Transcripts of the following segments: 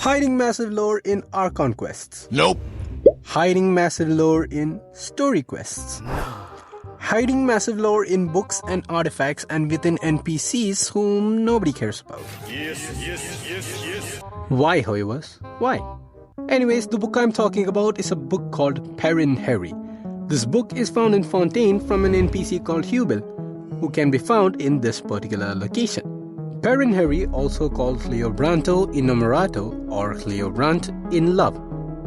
Hiding massive lore in Archon quests. Nope. Hiding massive lore in story quests. Hiding massive lore in books and artifacts and within NPCs whom nobody cares about. Yes. Why, however? Why? Anyways, the book I'm talking about is a book called Perinheri. This book is found in Fontaine from an NPC called Hubel, who can be found in this particular location. Perinheri, also called Cleobranto Innamorato or Cleobrant in Love,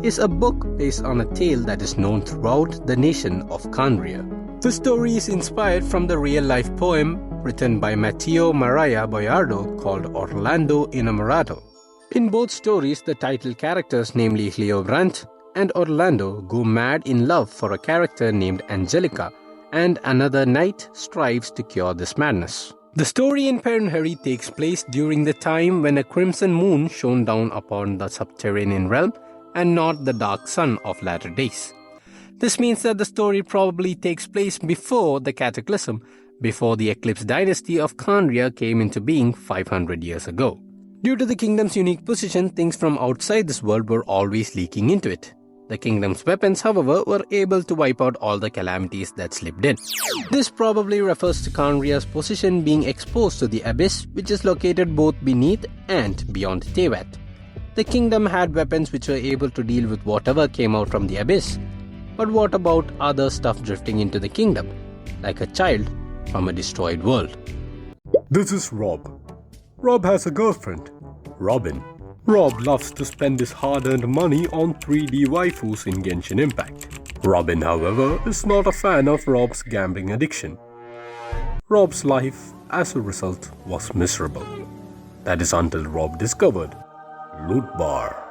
is a book based on a tale that is known throughout the nation of Khaenriah. The story is inspired from the real-life poem written by Matteo Maria Boiardo called Orlando Innamorato. In both stories, the title characters, namely Cleobrant and Orlando, go mad in love for a character named Angelica, and another knight strives to cure this madness. The story in Perinheri takes place during the time when a crimson moon shone down upon the subterranean realm and not the dark sun of latter days. This means that the story probably takes place before the cataclysm, before the Eclipse dynasty of Khaenriah came into being 500 years ago. Due to the kingdom's unique position, things from outside this world were always leaking into it. The kingdom's weapons, however, were able to wipe out all the calamities that slipped in. This probably refers to Khaenriah's position being exposed to the abyss, which is located both beneath and beyond Teyvat. The kingdom had weapons which were able to deal with whatever came out from the abyss. But what about other stuff drifting into the kingdom, like a child from a destroyed world? This is Rob. Rob has a girlfriend, Robin. Rob loves to spend his hard-earned money on 3D waifus in Genshin Impact. Robin, however, is not a fan of Rob's gambling addiction. Rob's life, as a result, was miserable. That is until Rob discovered Loot Bar.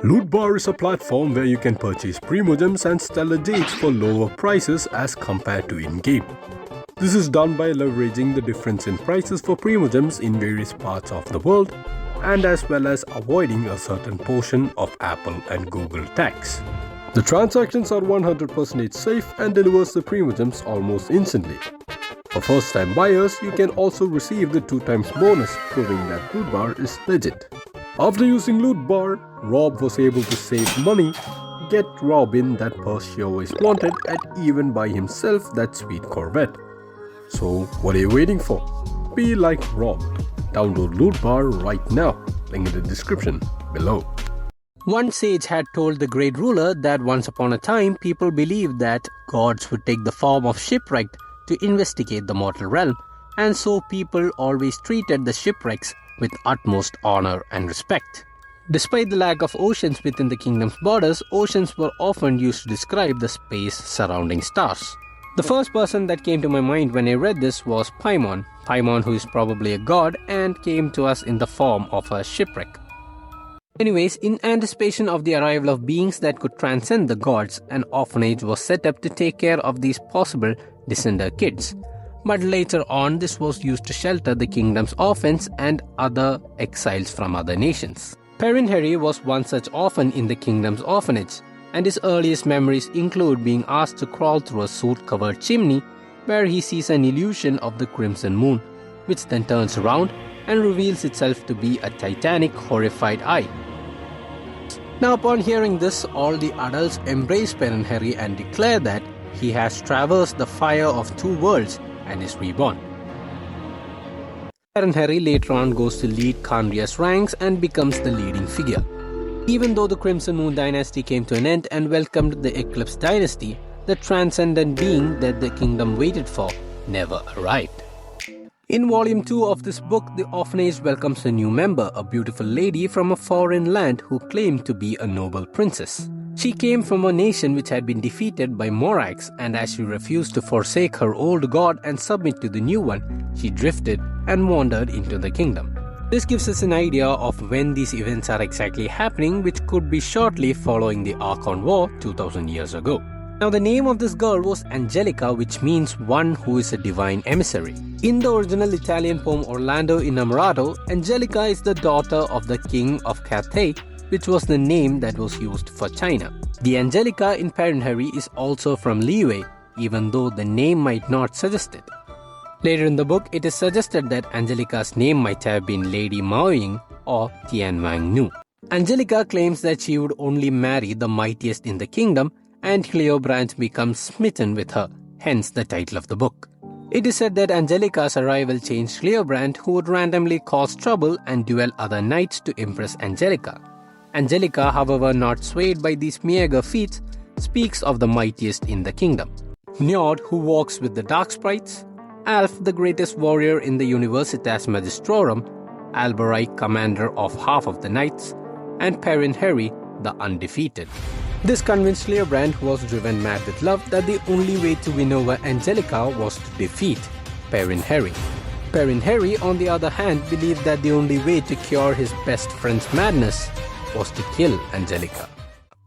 Loot Bar is a platform where you can purchase Primogems and Stellar Jades for lower prices as compared to in-game. This is done by leveraging the difference in prices for Primogems in various parts of the world, and as well as avoiding a certain portion of Apple and Google tax. The transactions are 100% safe and delivers the Primogems almost instantly. For first-time buyers, you can also receive the 2x bonus, proving that Loot Bar is legit. After using Loot Bar, Rob was able to save money, get Robin that purse she always wanted, and even buy himself that sweet Corvette. So what are you waiting for? Be like Rob. Download Loot Bar right now. Link in the description below. One sage had told the great ruler that once upon a time people believed that gods would take the form of shipwrecked to investigate the mortal realm, and so people always treated the shipwrecks with utmost honor and respect. Despite the lack of oceans within the kingdom's borders, oceans were often used to describe the space surrounding stars. The first person that came to my mind when I read this was Paimon. Paimon, who is probably a god and came to us in the form of a shipwreck. Anyways, in anticipation of the arrival of beings that could transcend the gods, an orphanage was set up to take care of these possible descender kids. But later on, this was used to shelter the kingdom's orphans and other exiles from other nations. Perinheri was one such orphan in the kingdom's orphanage, and his earliest memories include being asked to crawl through a soot-covered chimney where he sees an illusion of the crimson moon, which then turns around and reveals itself to be a titanic, horrified eye. Now upon hearing this, all the adults embrace Perinheri and declare that he has traversed the fire of two worlds and is reborn. Perinheri later on goes to lead Khaenriah's ranks and becomes the leading figure. Even though the Crimson Moon dynasty came to an end and welcomed the Eclipse dynasty, the transcendent being that the kingdom waited for never arrived. In volume 2 of this book, the orphanage welcomes a new member, a beautiful lady from a foreign land who claimed to be a noble princess. She came from a nation which had been defeated by Morax, and as she refused to forsake her old god and submit to the new one, she drifted and wandered into the kingdom. This gives us an idea of when these events are exactly happening, which could be shortly following the Archon War 2000 years ago. Now the name of this girl was Angelica, which means one who is a divine emissary. In the original Italian poem Orlando Innamorato, Angelica is the daughter of the king of Cathay, which was the name that was used for China. The Angelica in Perinheri is also from Liyue, even though the name might not suggest it. Later in the book, it is suggested that Angelica's name might have been Lady Maoying or Tianwang Nu. Angelica claims that she would only marry the mightiest in the kingdom, and Cleobrant becomes smitten with her, hence the title of the book. It is said that Angelica's arrival changed Cleobrant, who would randomly cause trouble and duel other knights to impress Angelica. Angelica, however, not swayed by these meager feats, speaks of the mightiest in the kingdom. Njord, who walks with the dark sprites, Alf, the greatest warrior in the Universitas Magistrorum, Alberich, commander of half of the knights, and Perinheri, the undefeated. This convinced Cleobrant, who was driven mad with love, that the only way to win over Angelica was to defeat Perinheri. Perinheri, on the other hand, believed that the only way to cure his best friend's madness was to kill Angelica.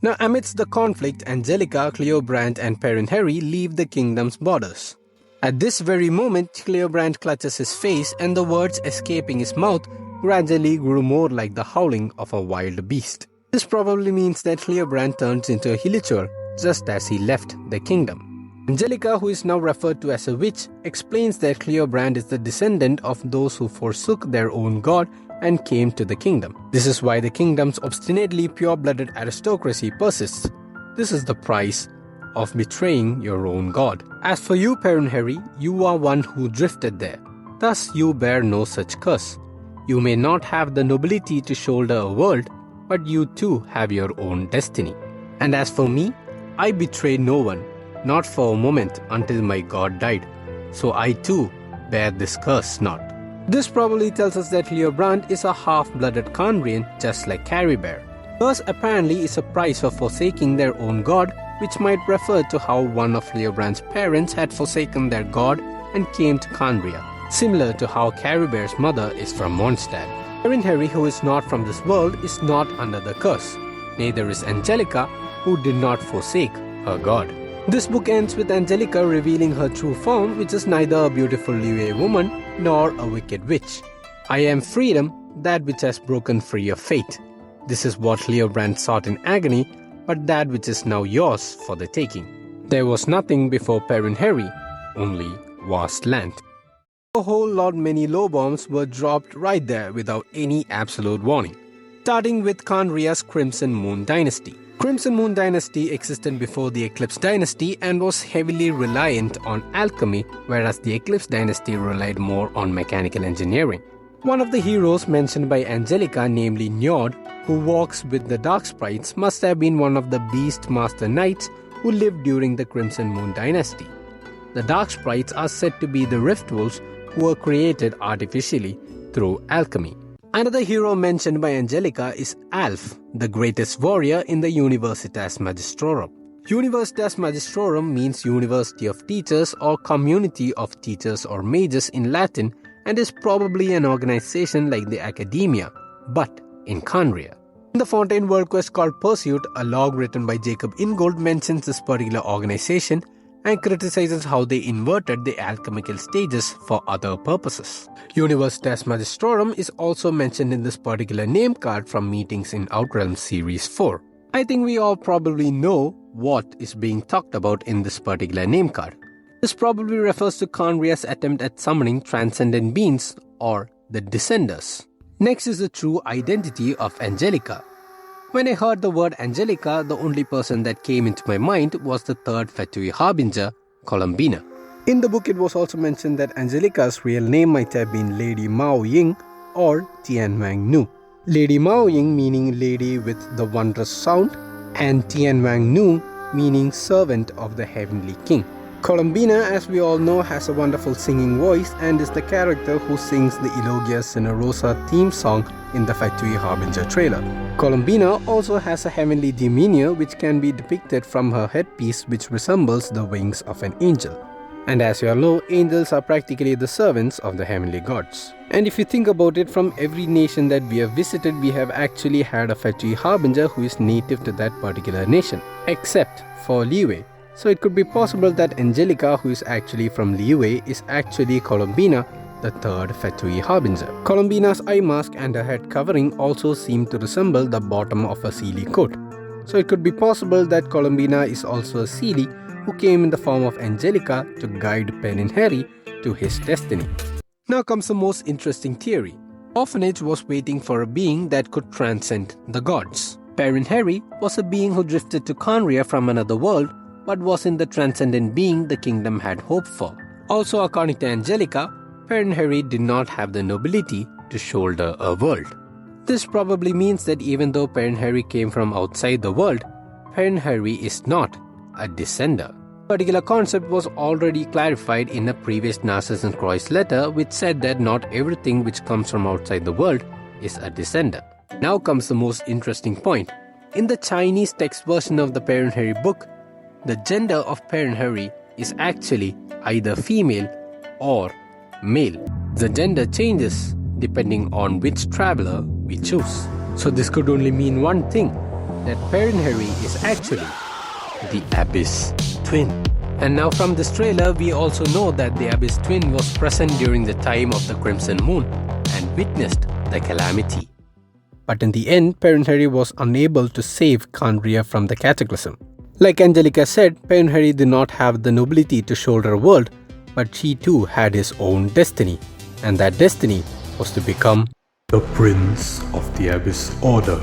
Now, amidst the conflict, Angelica, Cleobrant, and Perinheri leave the kingdom's borders. At this very moment, Cleobrant clutches his face, and the words escaping his mouth gradually grew more like the howling of a wild beast. This probably means that Cleobrant turns into a hilichurl just as he left the kingdom. Angelica, who is now referred to as a witch, explains that Cleobrant is the descendant of those who forsook their own god and came to the kingdom. This is why the kingdom's obstinately pure-blooded aristocracy persists. This is the price of betraying your own god. As for you, Perinheri, you are one who drifted there. Thus you bear no such curse. You may not have the nobility to shoulder a world, but you too have your own destiny. And as for me, I betrayed no one, not for a moment until my god died. So I too bear this curse not. This probably tells us that Cleobrant is a half-blooded Khaenriah, just like Khaenriah. Curse apparently is a price for forsaking their own god, which might refer to how one of Cleobrant's parents had forsaken their god and came to Khaenriah, similar to how Khaenriah's mother is from Mondstadt. Perinheri, who is not from this world, is not under the curse. Neither is Angelica, who did not forsake her god. This book ends with Angelica revealing her true form, which is neither a beautiful Liyue woman nor a wicked witch. I am freedom, that which has broken free of fate. This is what Cleobrant sought in agony, but that which is now yours for the taking. There was nothing before Perinheri, only vast land. A whole lot many Lorebombs were dropped right there without any absolute warning. Starting with Khaenriah's Crimson Moon Dynasty. Crimson Moon Dynasty existed before the Eclipse Dynasty and was heavily reliant on alchemy, whereas the Eclipse Dynasty relied more on mechanical engineering. One of the heroes mentioned by Angelica, namely Njord, who walks with the dark sprites, must have been one of the Beastmaster Knights who lived during the Crimson Moon Dynasty. The dark sprites are said to be the Rift Wolves who were created artificially through alchemy. Another hero mentioned by Angelica is Alf, the greatest warrior in the Universitas Magistrorum. Universitas Magistrorum means University of Teachers or Community of Teachers or Mages in Latin, and is probably an organization like the Academia, but in Khaenriah. In the Fontaine world quest called Pursuit, a log written by Jacob Ingold mentions this particular organization and criticizes how they inverted the alchemical stages for other purposes. Universitas Magistrorum is also mentioned in this particular name card from Meetings in Outrealm Series 4. I think we all probably know what is being talked about in this particular name card. This probably refers to Khaenriah's attempt at summoning transcendent beings, or the Descenders. Next is the true identity of Angelica. When I heard the word Angelica, the only person that came into my mind was the third Fatui Harbinger, Columbina. In the book, it was also mentioned that Angelica's real name might have been Lady Mao Ying or Tian Wang Nu. Lady Mao Ying meaning Lady with the Wondrous Sound, and Tian Wang Nu meaning Servant of the Heavenly King. Columbina, as we all know, has a wonderful singing voice and is the character who sings the Elogia Cinerosa theme song in the Fatui Harbinger trailer. Columbina also has a heavenly demeanor which can be depicted from her headpiece, which resembles the wings of an angel. And as you all know, angels are practically the servants of the heavenly gods. And if you think about it, from every nation that we have visited, we have actually had a Fatui Harbinger who is native to that particular nation, except for Liyue. So it could be possible that Angelica, who is actually from Liyue, is actually Columbina, the third Fatui Harbinger. Columbina's eye mask and her head covering also seem to resemble the bottom of a Seelie coat. So it could be possible that Columbina is also a Seelie who came in the form of Angelica to guide Perinheri to his destiny. Now comes the most interesting theory. orphanage was waiting for a being that could transcend the gods. Perinheri was a being who drifted to Khaenriah from another world but wasn't the transcendent being the kingdom had hoped for. Also, according to Angelica, Perinheri did not have the nobility to shoulder a world. This probably means that even though Perinheri came from outside the world, Perinheri is not a descender. Particular concept was already clarified in a previous Narcissus and Croix letter, which said that not everything which comes from outside the world is a descender. Now comes the most interesting point. In the Chinese text version of the Perinheri book, the gender of Perinheri is actually either female or male. The gender changes depending on which traveler we choose. So this could only mean one thing, that Perinheri is actually the Abyss Twin. And now from this trailer, we also know that the Abyss Twin was present during the time of the Crimson Moon and witnessed the calamity. But in the end, Perinheri was unable to save Khaenriah from the cataclysm. Like Angelica said, Perinheri did not have the nobility to shoulder a world, but she too had his own destiny, and that destiny was to become the Prince of the Abyss Order.